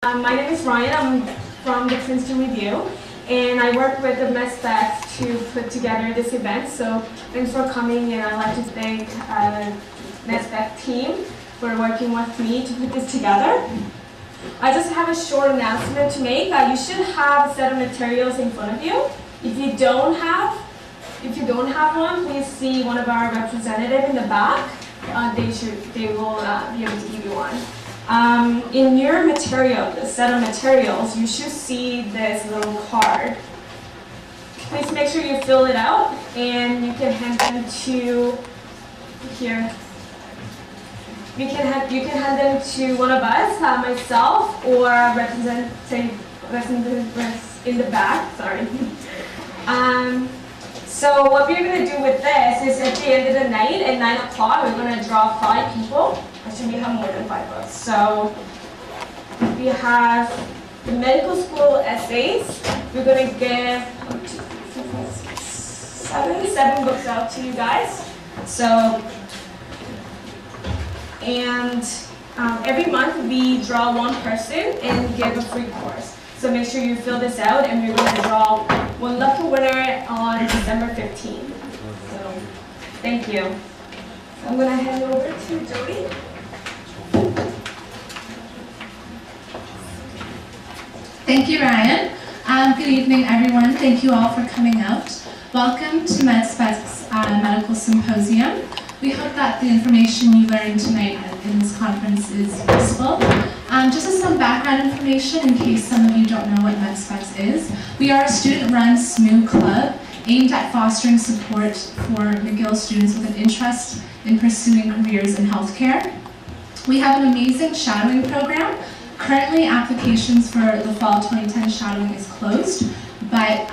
My name is Ryan. I'm from the Princeton Review, and I work with the MESPAC to put together this event. So thanks for coming, and I'd like to thank the MESPAC team for working with me to put this together. I just have a short announcement to make. You should have a set of materials in front of you. If you don't have one, please see one of our representatives in the back. They will be able to give you one. In your material, the set of materials, you should see this little card. Please make sure you fill it out, and you can hand them to here. You can hand them to one of us, myself, or representative in the back. Sorry. So what we're going to do with this is at the end of the night, at 9 o'clock, we're going to draw 5 people. Actually, we have more than 5 of us. So we have the medical school essays. We're going to give 7 books out to you guys. So, and every month we draw one person and give a free course. So make sure you fill this out, and we're going to draw one lucky winner on December 15th. So thank you. So I'm going to hand it over to Jody. Thank you, Ryan. Good evening, everyone. Thank you all for coming out. Welcome to MESPAC's Medical Symposium. We hope that the information you learned tonight in this conference is useful. Just as some background information, in case some of you don't know what MESPAC is, we are a student-run SMU club aimed at fostering support for McGill students with an interest in pursuing careers in healthcare. We have an amazing shadowing program. Currently, applications for the fall 2010 shadowing is closed, but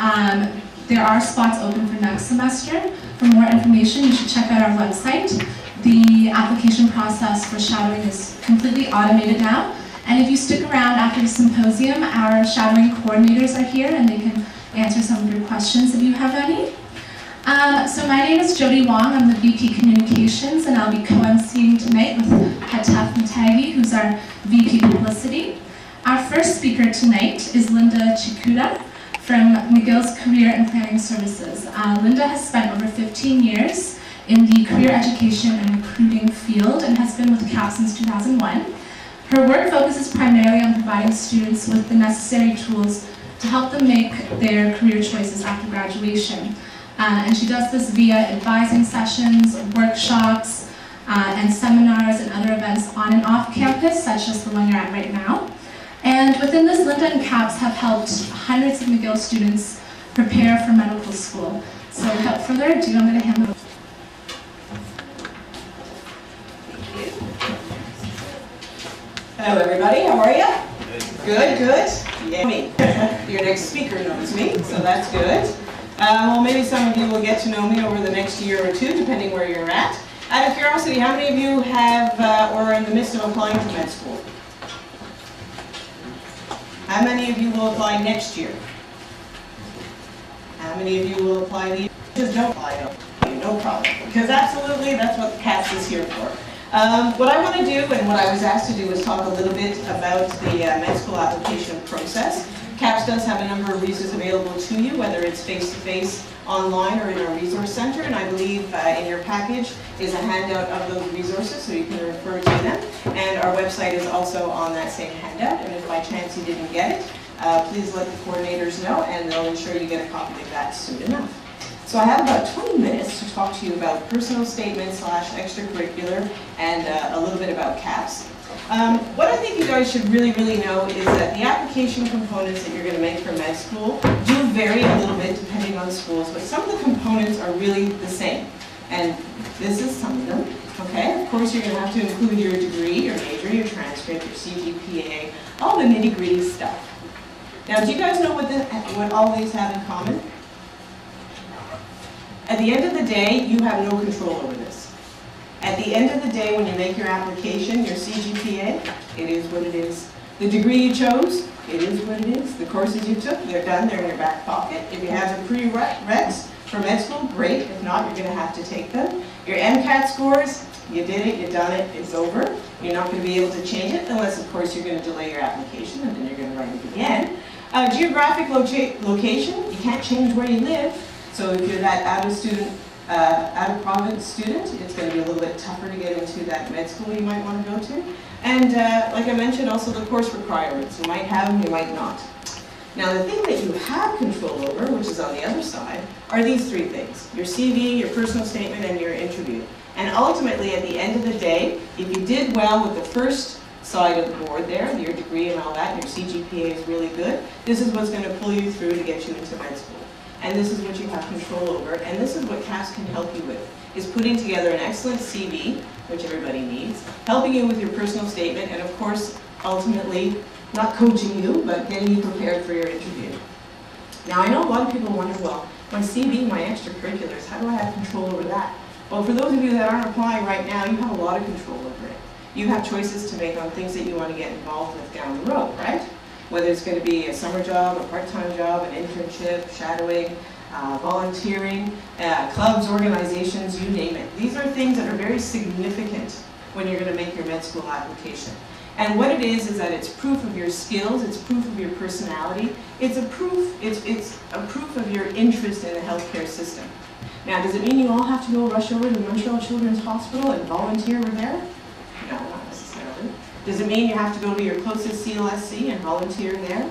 there are spots open for next semester. For more information, you should check out our website. The application process for shadowing is completely automated now. And if you stick around after the symposium, our shadowing coordinators are here and they can answer some of your questions if you have any. So my name is Jody Wong. I'm the VP Communications, and I'll be co-emceeing tonight with Hatef Matagi, who's our VP Publicity. Our first speaker tonight is Linda Chikuda from McGill's Career and Planning Services. Linda has spent over 15 years in the career education and recruiting field and has been with CAP since 2001. Her work focuses primarily on providing students with the necessary tools to help them make their career choices after graduation. And she does this via advising sessions, workshops, and seminars and other events on and off campus, such as the one you're at right now. And within this, Linda and CAPS have helped hundreds of McGill students prepare for medical school. So without further ado, I'm going to hand it over. Hello everybody, how are you? Good, good. Yeah. Your next speaker knows me, so that's good. Well, maybe some of you will get to know me over the next year or two, depending where you're at. Out of curiosity, how many of you have or are in the midst of applying to med school? How many of you will apply next year? How many of you will apply the year? Just don't apply, no problem. Because absolutely, that's what CAPS is here for. What I want to do, and what I was asked to do, is talk a little bit about the med school application process. CAPS does have a number of resources available to you, whether it's face-to-face, online, or in our resource center, and I believe in your package is a handout of those resources, so you can refer to them. And our website is also on that same handout, and if by chance you didn't get it, please let the coordinators know, and they'll ensure you get a copy of that soon enough. So I have about 20 minutes to talk to you about personal statements / extracurricular and a little bit about CAPS. What I think you guys should really know is that the application components that you're going to make for med school do vary a little bit depending on schools, but some of the components are really the same. And this is some of them, okay? Of course, you're going to have to include your degree, your major, your transcript, your CGPA, all the nitty-gritty stuff. Now, do you guys know what all these have in common? At the end of the day, you have no control over this. At the end of the day, when you make your application, your CGPA, it is what it is. The degree you chose, it is what it is. The courses you took, they're done, they're in your back pocket. If you have the prereqs for med school, great. If not, you're going to have to take them. Your MCAT scores, You did it, you done it, it's over. You're not going to be able to change it unless, of course, you're going to delay your application and then you're going to write it again. Geographic location, you can't change where you live. So if you're that out-of-province student, it's going to be a little bit tougher to get into that med school you might want to go to. And like I mentioned, also the course requirements. You might have them, you might not. Now the thing that you have control over, which is on the other side, are these three things. Your CV, your personal statement, and your interview. And ultimately, at the end of the day, if you did well with the first side of the board there, your degree and all that, and your CGPA is really good, this is what's going to pull you through to get you into med school. And this is what you have control over, and this is what CAPS can help you with, is putting together an excellent CV, which everybody needs, helping you with your personal statement, and of course, ultimately, not coaching you, but getting you prepared for your interview. Now, I know a lot of people wonder, well, my CV, my extracurriculars, how do I have control over that? Well, for those of you that aren't applying right now, you have a lot of control over it. You have choices to make on things that you want to get involved with down the road, right? Whether it's going to be a summer job, a part-time job, an internship, shadowing, volunteering, clubs, organizations, you name it. These are things that are very significant when you're going to make your med school application. And what it is that it's proof of your skills, it's proof of your personality, it's a proof of your interest in the healthcare system. Now, does it mean you all have to go rush over to Montreal Children's Hospital and volunteer over there? No, not necessarily. Does it mean you have to go to your closest CLSC and volunteer there?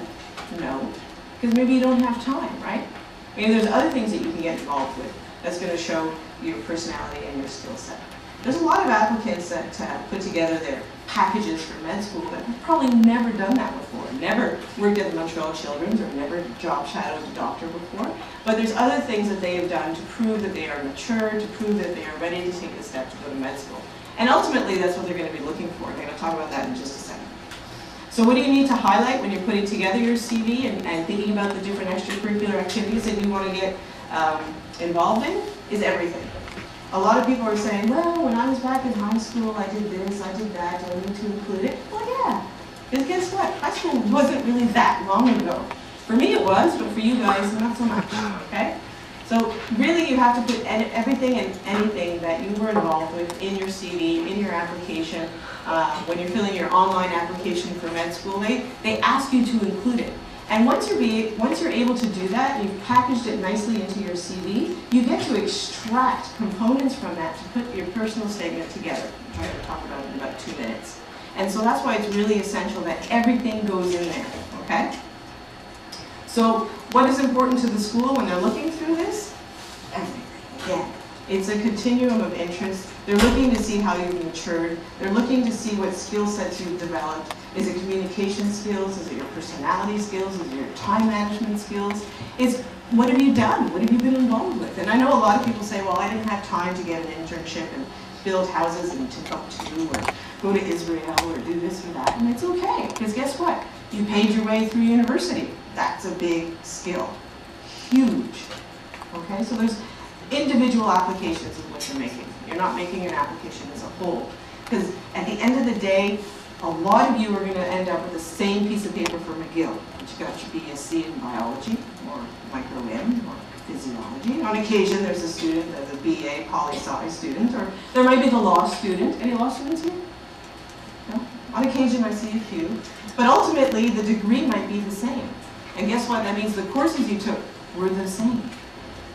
No, because maybe you don't have time, right? Maybe there's other things that you can get involved with that's going to show your personality and your skill set. There's a lot of applicants that put together their packages for med school that have probably never done that before, never worked at the Montreal Children's or never job shadowed a doctor before. But there's other things that they have done to prove that they are mature, to prove that they are ready to take the step to go to med school. And ultimately, that's what they're going to be looking for. They're going to talk about that in just a second. So what do you need to highlight when you're putting together your CV and thinking about the different extracurricular activities that you want to get involved in? Is everything. A lot of people are saying, well, when I was back in high school, I did this, I did that, do I need to include it? Well, yeah. Because guess what? High school wasn't really that long ago. For me it was, but for you guys, not so much, okay? So really you have to put everything and anything that you were involved with in your CV, in your application. When you're filling your online application for med school, they ask you to include it. And once you're able to do that, you've packaged it nicely into your CV, you get to extract components from that to put your personal statement together. I'm trying to talk about it in about 2 minutes. And so that's why it's really essential that everything goes in there, okay? So what is important to the school when they're looking through this? Everything, again. It's a continuum of interest. They're looking to see how you've matured. They're looking to see what skill sets you've developed. Is it communication skills? Is it your personality skills? Is it your time management skills? It's what have you done? What have you been involved with? And I know a lot of people say, well, I didn't have time to get an internship and build houses in Timbuktu or go to Israel or do this or that. And it's okay, because guess what? You paid your way through university. That's a big skill. Huge. Okay, so there's individual applications is what you're making. You're not making an application as a whole. Because at the end of the day, a lot of you are going to end up with the same piece of paper for McGill, which got your BSc in biology or micro-M or physiology. On occasion, there's a student that's a BA poli-sci student, or there might be the law student. Any law students here? No? On occasion, I see a few. But ultimately, the degree might be the same. And guess what? That means the courses you took were the same.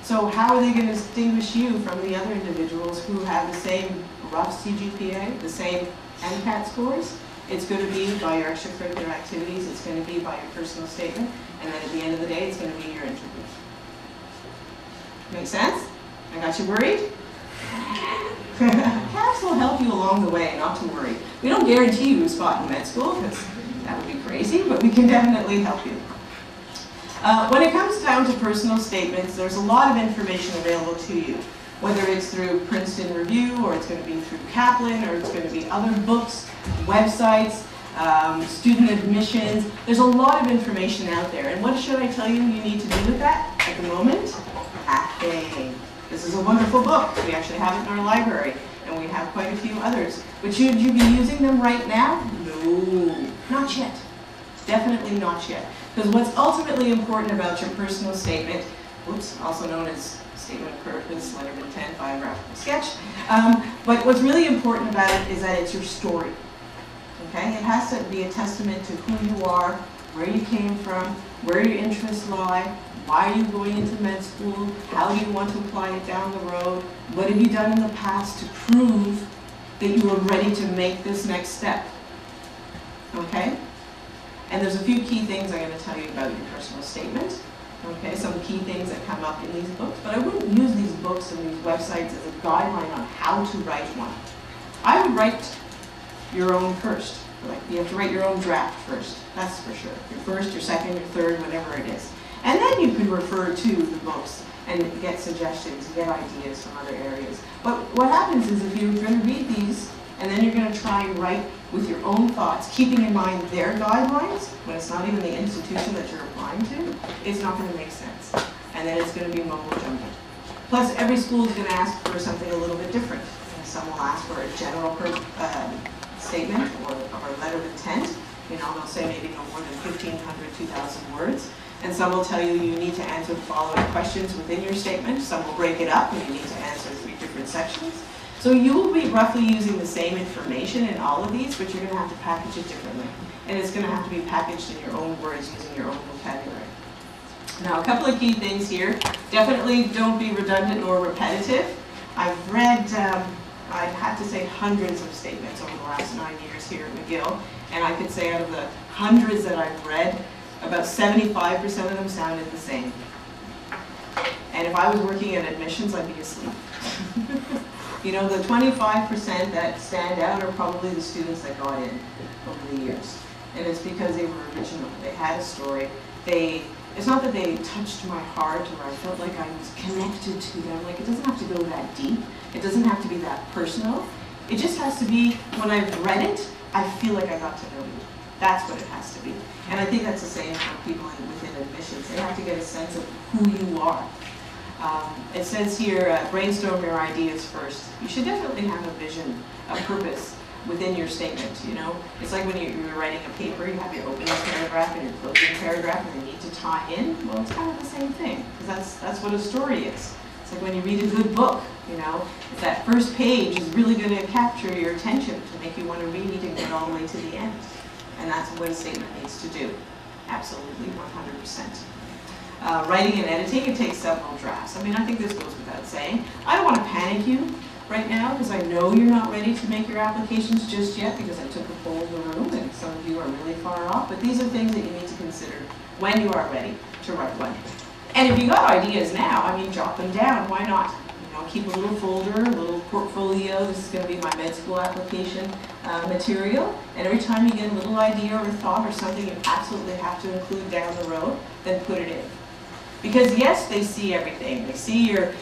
So how are they going to distinguish you from the other individuals who have the same rough CGPA, the same MCAT scores? It's going to be by your extracurricular activities, it's going to be by your personal statement, and then at the end of the day, it's going to be your interview. Make sense? I got you worried? CAPS will help you along the way, not to worry. We don't guarantee you a spot in med school, because that would be crazy, but we can definitely help you. When it comes down to personal statements, there's a lot of information available to you, whether it's through Princeton Review, or it's going to be through Kaplan, or it's going to be other books, websites, student admissions. There's a lot of information out there. And what should I tell you need to do with that at the moment? Nothing. This is a wonderful book. We actually have it in our library, and we have quite a few others. But should you be using them right now? No, not yet. Definitely not yet. Because what's ultimately important about your personal statement, also known as statement of purpose, letter of intent, biographical sketch. But what's really important about it is that it's your story. Okay? It has to be a testament to who you are, where you came from, where your interests lie, why are you going into med school, how do you want to apply it down the road, what have you done in the past to prove that you are ready to make this next step. Okay? And there's a few key things I'm going to tell you about your personal statement. Okay, some key things that come up in these books, but I wouldn't use these books and these websites as a guideline on how to write one. I would write your own first. Like, you have to write your own draft first, that's for sure. Your first, your second, your third, whatever it is. And then you can refer to the books and get suggestions, get ideas from other areas. But what happens is if you're going to read these and then you're going to try and write with your own thoughts, keeping in mind their guidelines, when it's not even the institution that you're applying to, it's not going to make sense. And then it's going to be mumbo jumbo. Plus, every school is going to ask for something a little bit different. Some will ask for a general statement or a letter of intent. You know, they'll say maybe no more than 1,500, 2,000 words. And some will tell you you need to answer the following questions within your statement. Some will break it up and you need to answer 3 different sections. So you will be roughly using the same information in all of these, but you're going to have to package it differently. And it's going to have to be packaged in your own words using your own vocabulary. Now, a couple of key things here. Definitely don't be redundant or repetitive. I've read, I'd have to say, hundreds of statements over the last 9 years here at McGill. And I could say out of the hundreds that I've read, about 75% of them sounded the same. And if I was working in admissions, I'd be asleep. You know, the 25% that stand out are probably the students that got in over the years. And it's because they were original. They had a story. It's not that they touched my heart or I felt like I was connected to them. Like, it doesn't have to go that deep. It doesn't have to be that personal. It just has to be, when I've read it, I feel like I got to know you. That's what it has to be. And I think that's the same for people within admissions. They have to get a sense of who you are. It says here, brainstorm your ideas first. You should definitely have a vision, a purpose within your statement, you know? It's like when you're writing a paper, you have your opening paragraph and your closing paragraph and they need to tie in. Well, it's kind of the same thing, because that's what a story is. It's like when you read a good book, you know? If that first page is really going to capture your attention to make you want to read and get all the way to the end. And that's what a statement needs to do. Absolutely, 100%. Writing and editing, it takes several drafts. I mean, I think this goes without saying. I don't want to panic you right now because I know you're not ready to make your applications just yet because I took a poll in the room and some of you are really far off. But these are things that you need to consider when you are ready to write one. And if you got ideas now, I mean, jot them down. Why not? You know, keep a little folder, a little portfolio. This is going to be my med school application material. And every time you get a little idea or a thought or something you absolutely have to include down the road, then put it in. Because yes, they see everything. They see your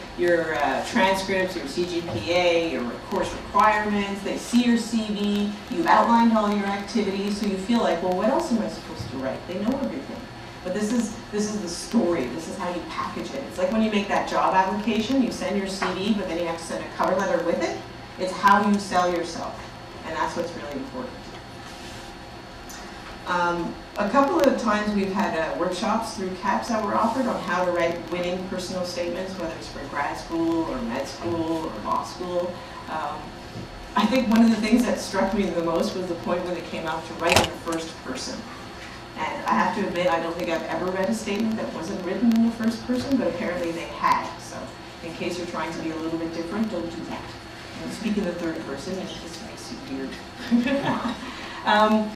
transcripts, your CGPA, your course requirements. They see your CV. You've outlined all your activities, so you feel like, well, what else am I supposed to write? They know everything. But this is the story. This is how you package it. It's like when you make that job application, you send your CV, but then you have to send a cover letter with it. It's how you sell yourself, and that's what's really important. A couple of times we've had workshops through CAPS that were offered on how to write winning personal statements, whether it's for grad school or med school or law school. I think one of the things that struck me the most was the point when it came out to write in the first person. And I have to admit, I don't think I've ever read a statement that wasn't written in the first person, but apparently they had. So in case you're trying to be a little bit different, don't do that. And speak in the third person, it just makes you weird.